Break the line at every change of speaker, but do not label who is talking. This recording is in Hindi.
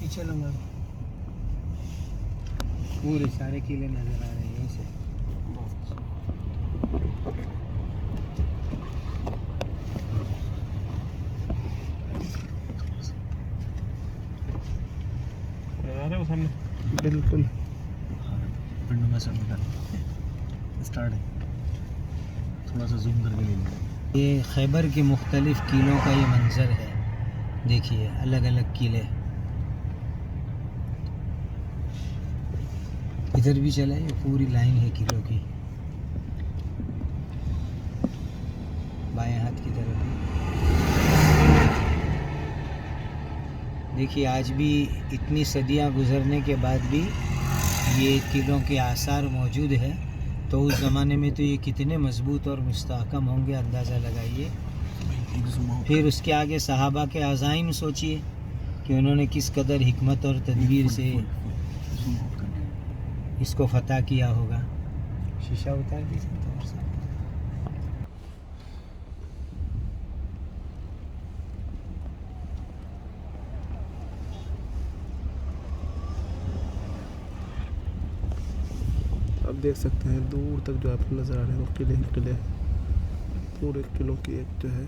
पीछे लूँगा, पूरे सारे किले नज़र आ रहे हैं यहीं से।
आ रहे हो सामने?
बिल्कुल
विंडो में से निकाल स्टार्ट है, थोड़ा सा जूम करके ले लिया।
ये खैबर के मुख्तलिफ़ किलों का ये मंज़र है, देखिए अलग अलग किले। इधर भी चला, ये पूरी लाइन है किलों की, बाएं हाथ की तरफ भी देखिए। आज भी इतनी सदियां गुजरने के बाद भी ये किलों के आसार मौजूद है, तो उस ज़माने में तो ये कितने मजबूत और मुस्तहकम होंगे, अंदाज़ा लगाइए। फिर उसके आगे सहाबा के अज़ाइम सोचिए कि उन्होंने किस कदर हिकमत और तदबीर से इसको फ़तह किया होगा। शीशा उतार दीजिए थोड़ा सा।
आप देख सकते हैं दूर तक जो आपको नज़र आ रहे हैं वो किले पूरे किलों की एक जो है